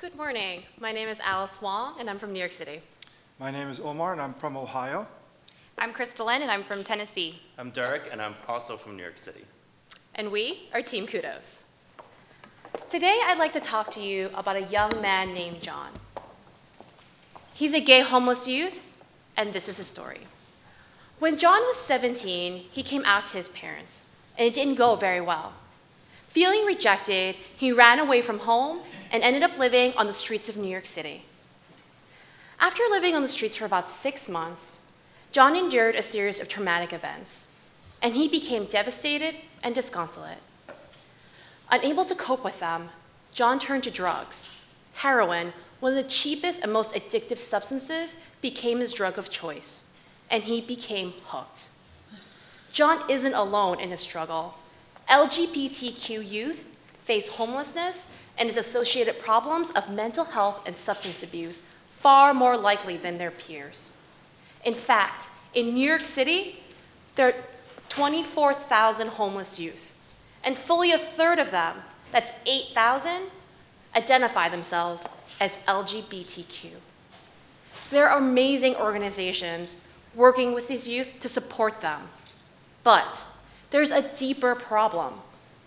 Good morning. My name is Alice Wong, and I'm from New York City. My name is Omar, and I'm from Ohio. I'm Crystalline, and I'm from Tennessee. I'm Derek, and I'm also from New York City. And we are Team Kudos. Today, I'd like to talk to you about a young man named John. He's a gay homeless youth, and this is his story. When John was 17, he came out to his parents, and it didn't go very well. Feeling rejected, he ran away from home and ended up living on the streets of New York City. After living on the streets for about 6 months, John endured a series of traumatic events, and he became devastated and disconsolate. Unable to cope with them, John turned to drugs. Heroin, one of the cheapest and most addictive substances, became his drug of choice, and he became hooked. John isn't alone in his struggle. LGBTQ youth face homelessness and its associated problems of mental health and substance abuse far more likely than their peers. In fact, in New York City, there are 24,000 homeless youth, and fully a third of them, that's 8,000, identify themselves as LGBTQ. There are amazing organizations working with these youth to support them, but there's a deeper problem.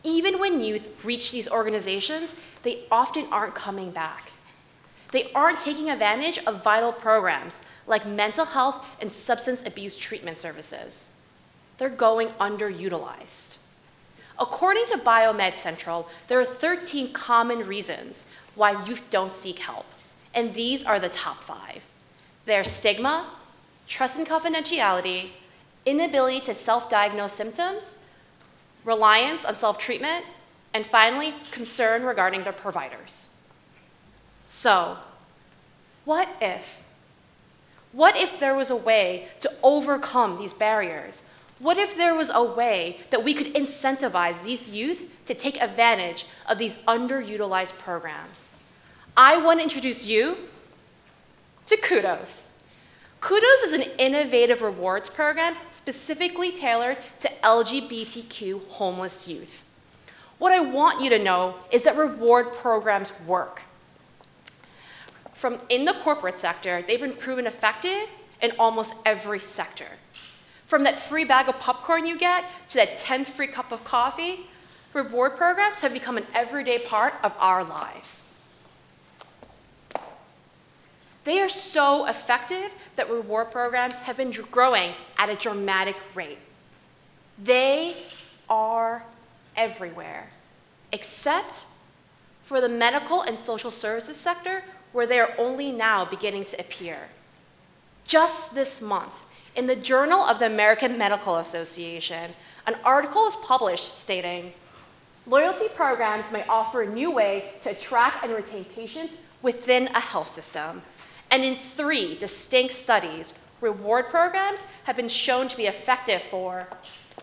Even when youth reach these organizations, they often aren't coming back. They aren't taking advantage of vital programs like mental health and substance abuse treatment services. They're going underutilized. According to Biomed Central, there are 13 common reasons why youth don't seek help, and these are the top 5. They're stigma, trust and confidentiality, inability to self-diagnose symptoms, reliance on self-treatment, and finally, concern regarding their providers. So, what if? What if there was a way to overcome these barriers? What if there was a way that we could incentivize these youth to take advantage of these underutilized programs? I want to introduce you to Kudos. Kudos is an innovative rewards program specifically tailored to LGBTQ homeless youth. What I want you to know is that reward programs work. In the corporate sector, they've been proven effective in almost every sector. From that free bag of popcorn you get to that 10th free cup of coffee, reward programs have become an everyday part of our lives. They are so effective that reward programs have been growing at a dramatic rate. They are everywhere, except for the medical and social services sector, where they are only now beginning to appear. Just this month, in the Journal of the American Medical Association, an article was published stating, loyalty programs may offer a new way to attract and retain patients within a health system. And in 3 distinct studies, reward programs have been shown to be effective for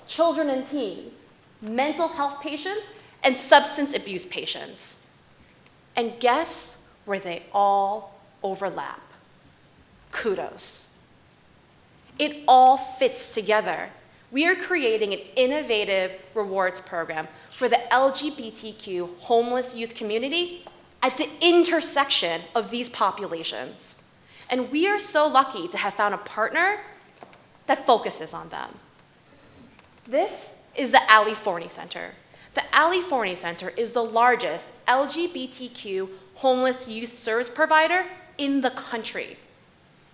children and teens, mental health patients, and substance abuse patients. And guess where they all overlap? Kudos. It all fits together. We are creating an innovative rewards program for the LGBTQ homeless youth community at the intersection of these populations. And we are so lucky to have found a partner that focuses on them. This is the Forney Center. The Forney Center is the largest LGBTQ homeless youth service provider in the country.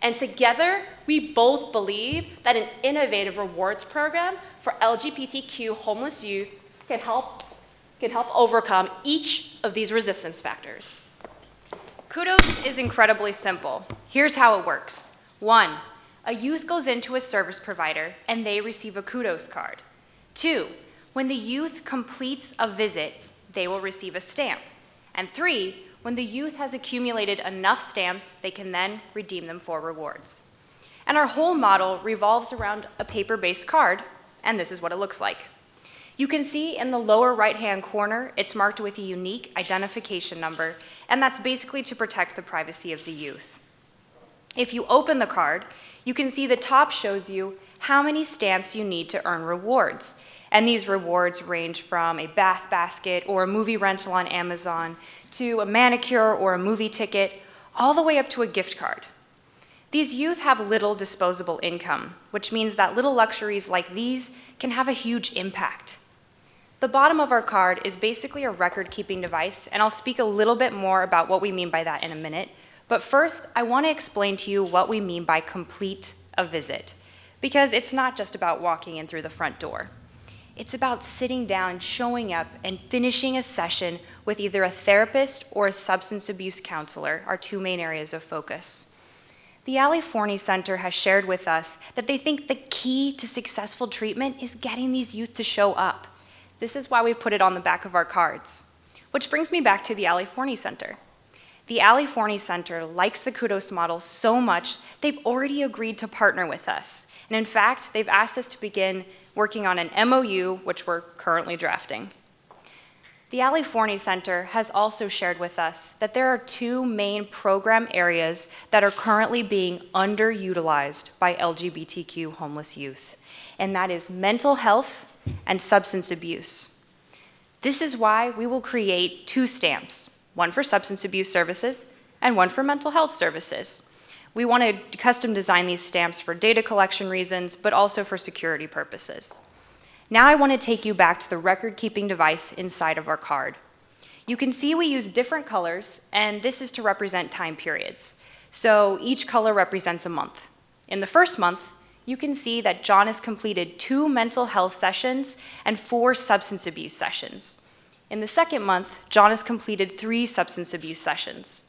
And together, we both believe that an innovative rewards program for LGBTQ homeless youth can help overcome each of these resistance factors. Kudos is incredibly simple. Here's how it works. 1, a youth goes into a service provider and they receive a Kudos card. 2, when the youth completes a visit, they will receive a stamp. And 3, when the youth has accumulated enough stamps, they can then redeem them for rewards. And our whole model revolves around a paper-based card, and this is what it looks like. You can see in the lower right-hand corner, it's marked with a unique identification number, and that's basically to protect the privacy of the youth. If you open the card, you can see the top shows you how many stamps you need to earn rewards. And these rewards range from a bath basket or a movie rental on Amazon to a manicure or a movie ticket, all the way up to a gift card. These youth have little disposable income, which means that little luxuries like these can have a huge impact. The bottom of our card is basically a record-keeping device, and I'll speak a little bit more about what we mean by that in a minute. But first, I want to explain to you what we mean by complete a visit, because it's not just about walking in through the front door. It's about sitting down, showing up, and finishing a session with either a therapist or a substance abuse counselor, our two main areas of focus. The Forney Center has shared with us that they think the key to successful treatment is getting these youth to show up. This is why we put it on the back of our cards. Which brings me back to the Forney Center. The Forney Center likes the Kudos model so much, they've already agreed to partner with us. And in fact, they've asked us to begin working on an MOU, which we're currently drafting. The Forney Center has also shared with us that there are two main program areas that are currently being underutilized by LGBTQ homeless youth, and that is mental health and substance abuse. This is why we will create two stamps, one for substance abuse services and one for mental health services. We want to custom design these stamps for data collection reasons, but also for security purposes. Now I want to take you back to the record-keeping device inside of our card. You can see we use different colors, and this is to represent time periods. So each color represents a month. In the first month, you can see that John has completed 2 mental health sessions and 4 substance abuse sessions. In the second month, John has completed 3 substance abuse sessions.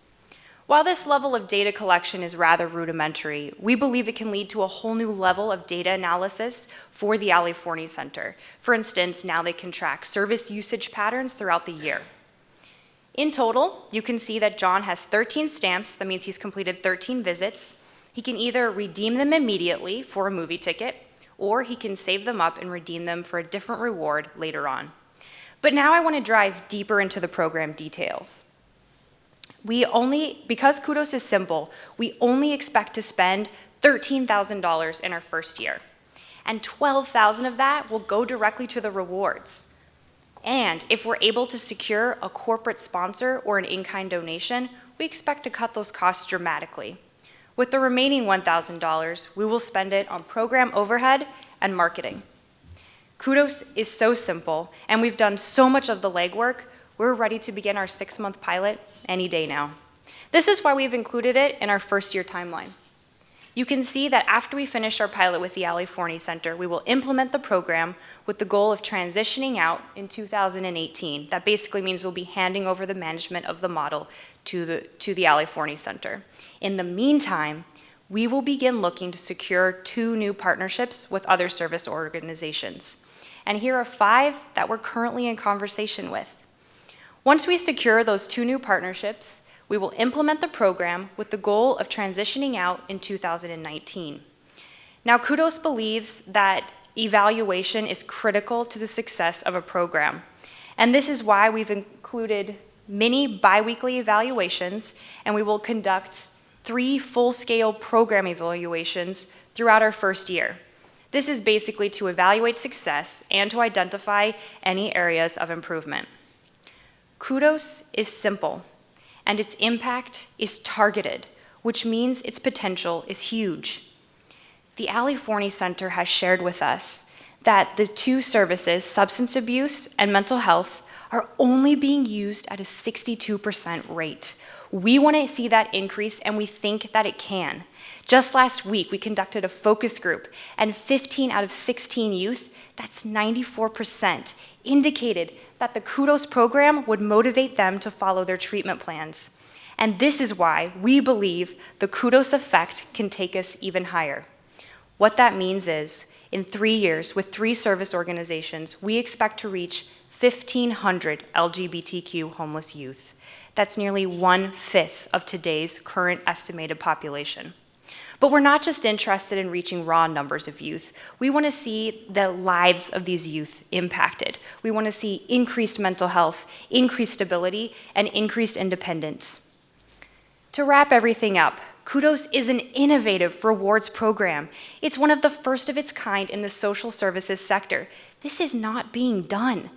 While this level of data collection is rather rudimentary, we believe it can lead to a whole new level of data analysis for the Forney Center. For instance, now they can track service usage patterns throughout the year. In total, you can see that John has 13 stamps. That means he's completed 13 visits. He can either redeem them immediately for a movie ticket, or he can save them up and redeem them for a different reward later on. But now I want to dive deeper into the program details. Because Kudos is simple, we only expect to spend $13,000 in our first year. And $12,000 of that will go directly to the rewards. And if we're able to secure a corporate sponsor or an in-kind donation, we expect to cut those costs dramatically. With the remaining $1,000, we will spend it on program overhead and marketing. Kudos is so simple, and we've done so much of the legwork, we're ready to begin our 6-month pilot any day now. This is why we've included it in our first-year timeline. You can see that after we finish our pilot with the Forney Center, we will implement the program with the goal of transitioning out in 2018. That basically means we'll be handing over the management of the model to the Forney Center. In the meantime, we will begin looking to secure 2 new partnerships with other service organizations. And here are 5 that we're currently in conversation with. Once we secure those 2 new partnerships, we will implement the program with the goal of transitioning out in 2019. Now, Kudos believes that evaluation is critical to the success of a program, and this is why we've included mini biweekly evaluations, and we will conduct 3 full-scale program evaluations throughout our first year. This is basically to evaluate success and to identify any areas of improvement. Kudos is simple, and its impact is targeted, which means its potential is huge. The Forney Center has shared with us that the 2 services, substance abuse and mental health, are only being used at a 62% rate. We want to see that increase, and we think that it can. Just last week, we conducted a focus group, and 15 out of 16 youth, that's 94%, indicated that the Kudos program would motivate them to follow their treatment plans. And this is why we believe the Kudos effect can take us even higher. What that means is, in 3 years, with 3 service organizations, we expect to reach 1,500 LGBTQ homeless youth. That's nearly 1/5 of today's current estimated population. But we're not just interested in reaching raw numbers of youth. We want to see the lives of these youth impacted. We want to see increased mental health, increased stability, and increased independence. To wrap everything up, Kudos is an innovative rewards program. It's one of the first of its kind in the social services sector. This is not being done.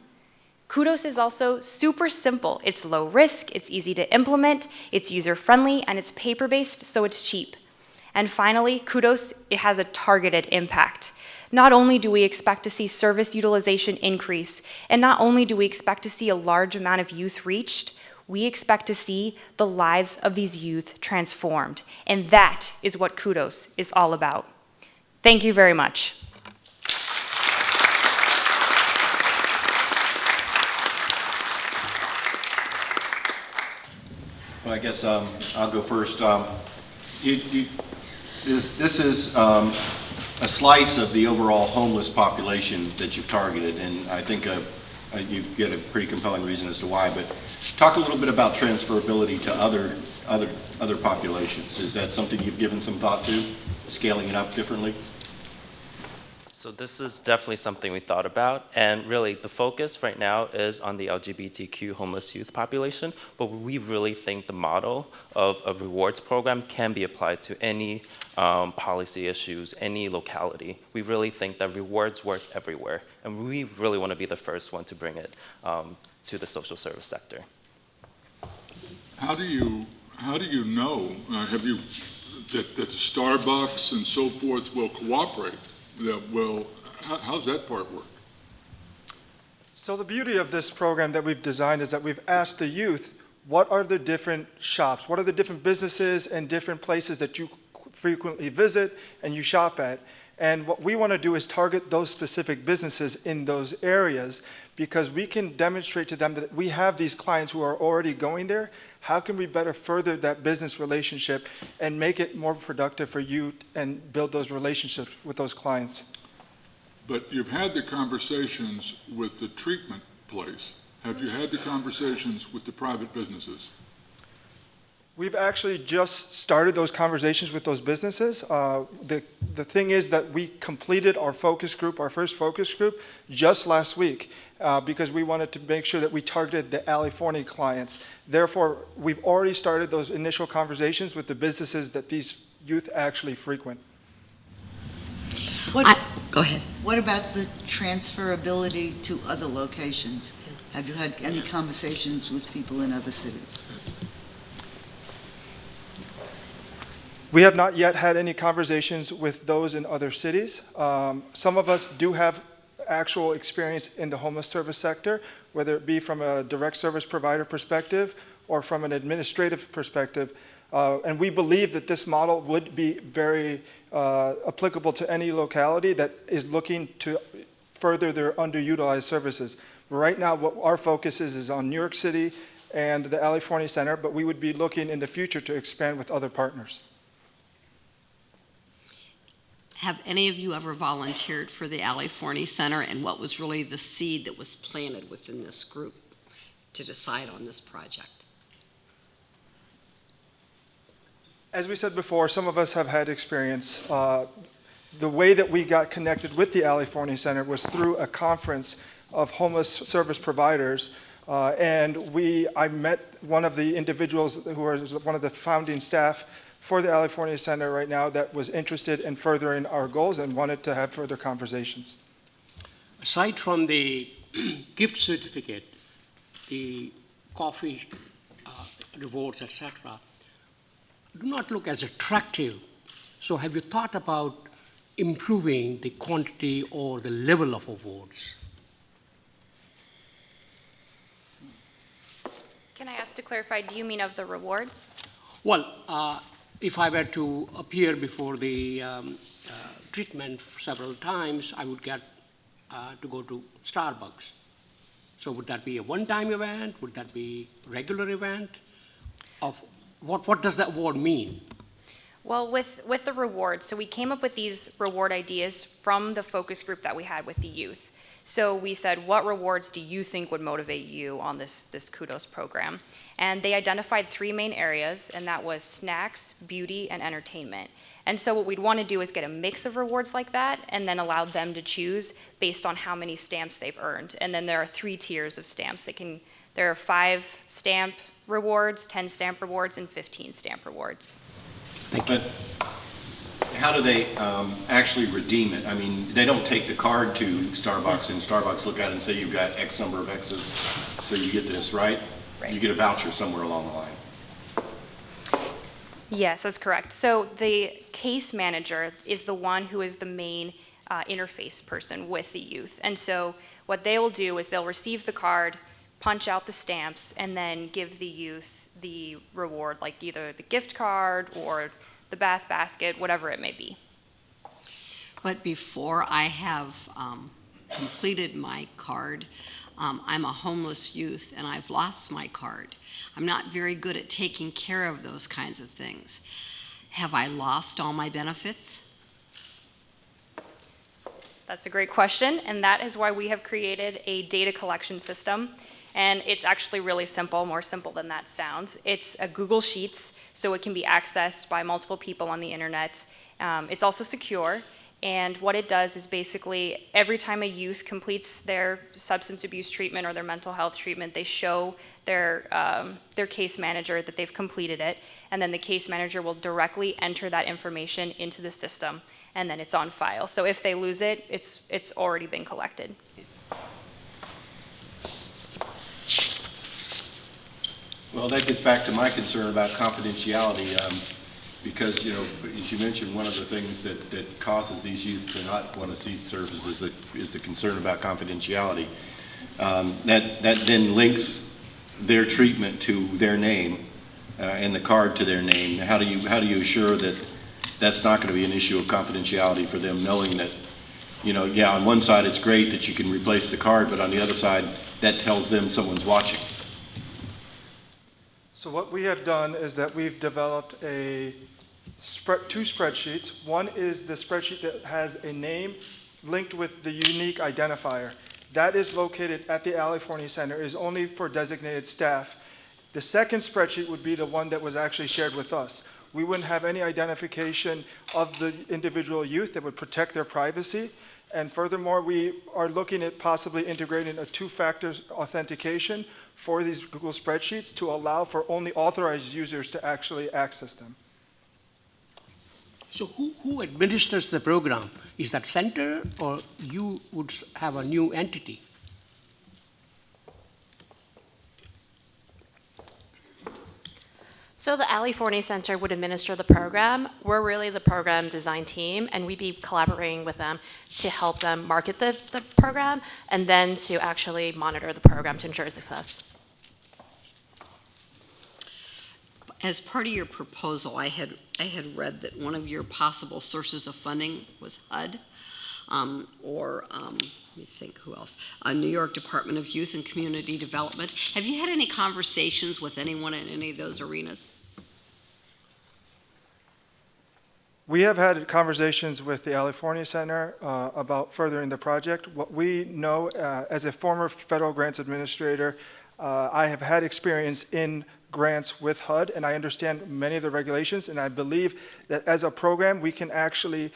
Kudos is also super simple. It's low risk, it's easy to implement, it's user-friendly, and it's paper-based, so it's cheap. And finally, Kudos, it has a targeted impact. Not only do we expect to see service utilization increase, and not only do we expect to see a large amount of youth reached, we expect to see the lives of these youth transformed. And that is what Kudos is all about. Thank you very much. Well, I guess I'll go first. This is a slice of the overall homeless population that you've targeted, and I think you get a pretty compelling reason as to why. But talk a little bit about transferability to other populations. Is that something you've given some thought to, scaling it up differently? So this is definitely something we thought about, and really the focus right now is on the LGBTQ homeless youth population, but we really think the model of a rewards program can be applied to any policy issues, any locality. We really think that rewards work everywhere, and we really want to be the first one to bring it to the social service sector. How do you know, that the Starbucks and so forth will cooperate? How's that part work? So the beauty of this program that we've designed is that we've asked the youth, what are the different shops? What are the different businesses and different places that you frequently visit and you shop at? And what we want to do is target those specific businesses in those areas, because we can demonstrate to them that we have these clients who are already going there. How can we better further that business relationship and make it more productive for you and build those relationships with those clients? But you've had the conversations with the treatment place. Have you had the conversations with the private businesses? We've actually just started those conversations with those businesses. The thing is that we completed our focus group, our first focus group, just last week because we wanted to make sure that we targeted the Forney clients. Therefore, we've already started those initial conversations with the businesses that these youth actually frequent. Go ahead. What about the transferability to other locations? Have you had any conversations with people in other cities? We have not yet had any conversations with those in other cities. Some of us do have actual experience in the homeless service sector, whether it be from a direct service provider perspective or from an administrative perspective. And we believe that this model would be very applicable to any locality that is looking to further their underutilized services. Right now, what our focus is on New York City and the Forney Center, but we would be looking in the future to expand with other partners. Have any of you ever volunteered for the Forney Center, and what was really the seed that was planted within this group to decide on this project? As we said before, some of us have had experience. The way that we got connected with the Forney Center was through a conference of homeless service providers, and I met one of the individuals who was one of the founding staff for the Forney Center right now that was interested in furthering our goals and wanted to have further conversations. Aside from the gift certificate, the coffee rewards, etc., do not look as attractive. So have you thought about improving the quantity or the level of awards? Can I ask to clarify, do you mean of the rewards? Well, if I were to appear before the treatment several times, I would get to go to Starbucks. So would that be a one-time event? Would that be a regular event? What does that award mean? Well, with the rewards, so we came up with these reward ideas from the focus group that we had with the youth. So we said, what rewards do you think would motivate you on this Kudos program? And they identified 3 main areas, and that was snacks, beauty, and entertainment. And so what we'd want to do is get a mix of rewards like that, and then allow them to choose based on how many stamps they've earned. And then there are 3 tiers of stamps. There are 5 stamp rewards, 10 stamp rewards, and 15 stamp rewards. Thank you. But how do they actually redeem it? I mean, they don't take the card to Starbucks and Starbucks look at it and say you've got X number of X's, so you get this, right? Right. You get a voucher somewhere along the line. Yes, that's correct. So the case manager is the one who is the main interface person with the youth. And so what they will do is they'll receive the card, punch out the stamps, and then give the youth the reward, like either the gift card or the bath basket, whatever it may be. But before I have completed my card, I'm a homeless youth and I've lost my card. I'm not very good at taking care of those kinds of things. Have I lost all my benefits? That's a great question, and that is why we have created a data collection system. And it's actually really simple, more simple than that sounds. It's a Google Sheets, so it can be accessed by multiple people on the internet. It's also secure, and what it does is basically every time a youth completes their substance abuse treatment or their mental health treatment, they show their case manager that they've completed it, and then the case manager will directly enter that information into the system, and then it's on file. So if they lose it, it's already been collected. Well, that gets back to my concern about confidentiality, because, you know, as you mentioned, one of the things that causes these youth to not want to see services is the concern about confidentiality. That then links their treatment to their name and the card to their name. How do you assure that that's not going to be an issue of confidentiality for them, knowing that, you know, yeah, on one side it's great that you can replace the card, but on the other side that tells them someone's watching? So what we have done is that we've developed two spreadsheets. One is the spreadsheet that has a name linked with the unique identifier. That is located at the Forney Center, is only for designated staff. The second spreadsheet would be the one that was actually shared with us. We wouldn't have any identification of the individual youth that would protect their privacy. And furthermore, we are looking at possibly integrating a two-factor authentication for these Google spreadsheets to allow for only authorized users to actually access them. So who administers the program? Is that center, or you would have a new entity? So the Forney Center would administer the program. We're really the program design team, and we'd be collaborating with them to help them market the program and then to actually monitor the program to ensure success. As part of your proposal, I had read that one of your possible sources of funding was HUD, let me think, who else? New York Department of Youth and Community Development. Have you had any conversations with anyone in any of those arenas? We have had conversations with the Forney Center about furthering the project. What we know, as a former federal grants administrator, I have had experience in grants with HUD, and I understand many of the regulations, and I believe that as a program, we can actually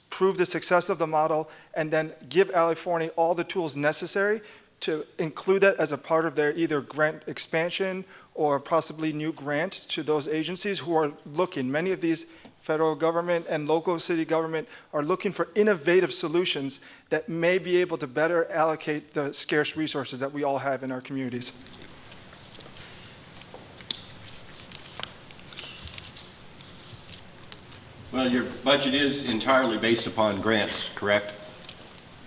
prove the success of the model and then give Forney all the tools necessary to include that as a part of their either grant expansion or possibly new grant to those agencies who are looking. Many of these federal government and local city government are looking for innovative solutions that may be able to better allocate the scarce resources that we all have in our communities. Well, your budget is entirely based upon grants, correct?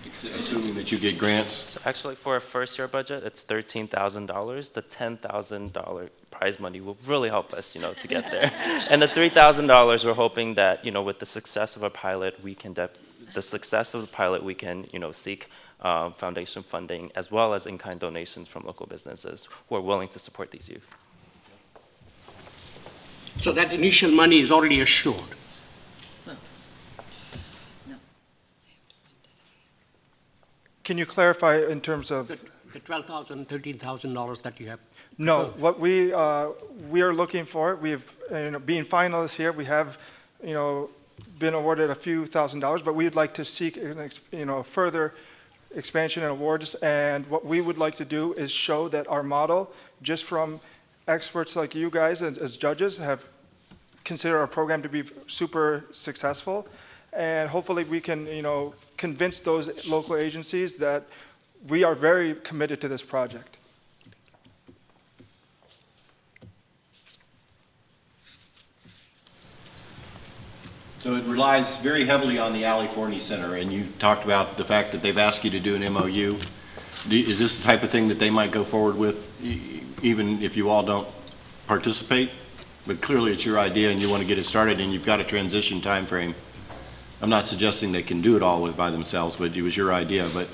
Assuming that you get grants. So actually, for a first-year budget, it's $13,000. The $10,000 prize money will really help us, to get there. And the $3,000, we're hoping that, with the success of a pilot, we can seek foundation funding as well as in-kind donations from local businesses who are willing to support these youth. So that initial money is already assured. Can you clarify in terms of The $12,000, $13,000 that you have? No, what we are looking for, we've, being finalists here, we have, been awarded a few $1,000s, but we'd like to seek, further expansion and awards. And what we would like to do is show that our model, just from experts like you guys as judges, have considered our program to be super successful. and hopefully we can, convince those local agencies that we are very committed to this project. So it relies very heavily on the Forney Center, and you talked about the fact that they've asked you to do an MOU. Is this the type of thing that they might go forward with, even if you all don't participate? But clearly it's your idea and you want to get it started, and you've got a transition time frame. I'm not suggesting they can do it all by themselves, but it was your idea. But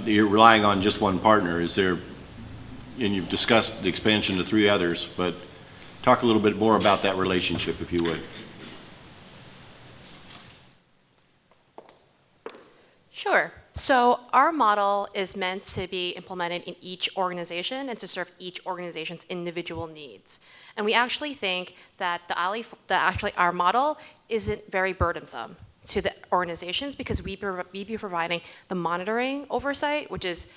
you're relying on just one partner. Is there, and you've discussed the expansion to 3 others, but talk a little bit more about that relationship, if you would. Sure. So our model is meant to be implemented in each organization and to serve each organization's individual needs. And we actually think that our model isn't very burdensome to the organizations because we be providing the monitoring oversight, which is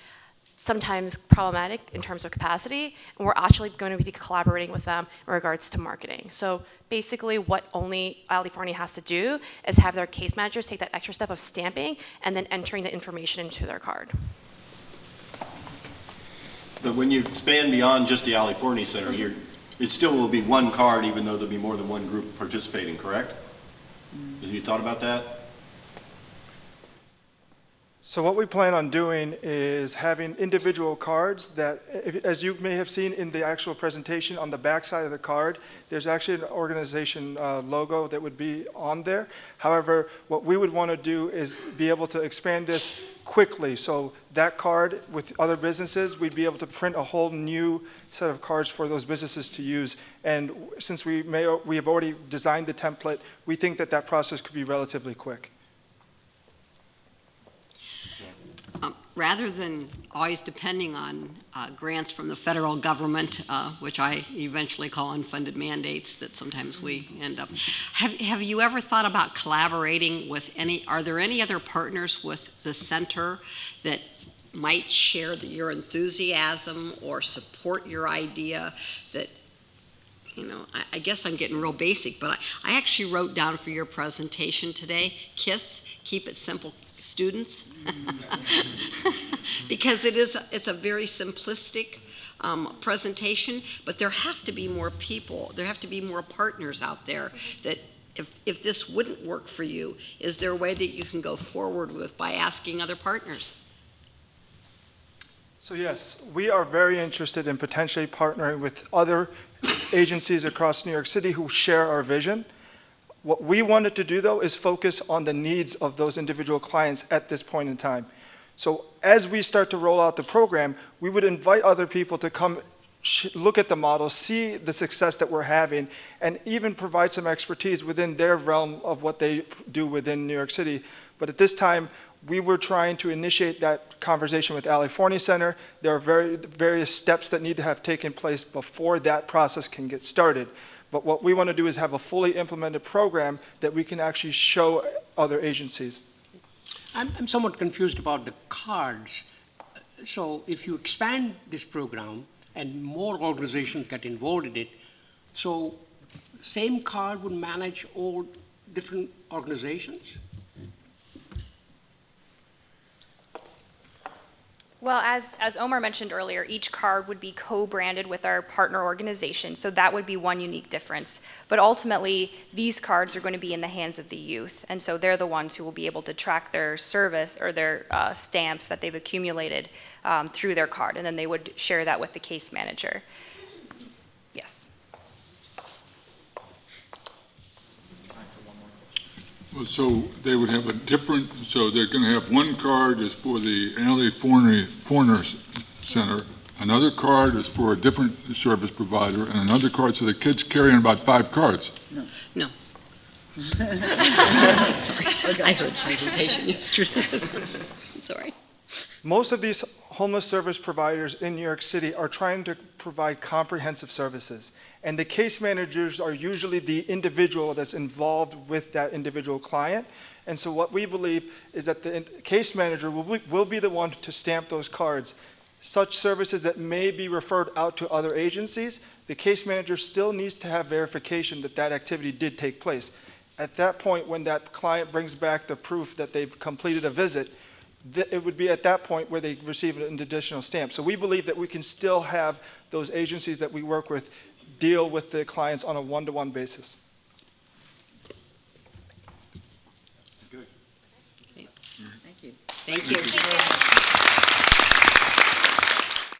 sometimes problematic in terms of capacity, and we're actually going to be collaborating with them in regards to marketing. So basically what only Forney has to do is have their case managers take that extra step of stamping and then entering the information into their card. But when you expand beyond just the Forney Center, it still will be one card even though there'll be more than one group participating, correct? Have you thought about that? So what we plan on doing is having individual cards that, as you may have seen in the actual presentation, on the back side of the card, there's actually an organization logo that would be on there. However, what we would want to do is be able to expand this quickly. So that card with other businesses, we'd be able to print a whole new set of cards for those businesses to use. And since we have already designed the template, we think that that process could be relatively quick. Rather than always depending on grants from the federal government, which I eventually call unfunded mandates that sometimes we end up, have you ever thought about collaborating with are there any other partners with the center that might share your enthusiasm or support your idea that, I guess I'm getting real basic, but I actually wrote down for your presentation today, KISS, keep it simple, students, because it's a very simplistic presentation, but there have to be more people, there have to be more partners out there that if this wouldn't work for you, is there a way that you can go forward with by asking other partners? So yes, we are very interested in potentially partnering with other agencies across New York City who share our vision. What we wanted to do, though, is focus on the needs of those individual clients at this point in time. So as we start to roll out the program, we would invite other people to come look at the model, see the success that we're having, and even provide some expertise within their realm of what they do within New York City. But at this time, we were trying to initiate that conversation with Forney Center. There are various steps that need to have taken place before that process can get started. But what we want to do is have a fully implemented program that we can actually show other agencies. I'm somewhat confused about the cards. So if you expand this program and more organizations get involved in it, so same card would manage all different organizations? Well, as Omar mentioned earlier, each card would be co-branded with our partner organization, so that would be one unique difference. But ultimately, these cards are going to be in the hands of the youth, and so they're the ones who will be able to track their service or their stamps that they've accumulated through their card, and then they would share that with the case manager. Yes. Well, so they would have so they're going to have one card is for the Forney Center, another card is for a different service provider, and another card, so the kid's carrying about 5 cards. No. Sorry, I heard the presentation yesterday. Sorry. Most of these homeless service providers in New York City are trying to provide comprehensive services. And the case managers are usually the individual that's involved with that individual client. And so what we believe is that the case manager will be the one to stamp those cards. Such services that may be referred out to other agencies, the case manager still needs to have verification that that activity did take place. At that point, when that client brings back the proof that they've completed a visit, it would be at that point where they receive an additional stamp. So we believe that we can still have those agencies that we work with deal with the clients on a one-to-one basis. Thank you. Thank you.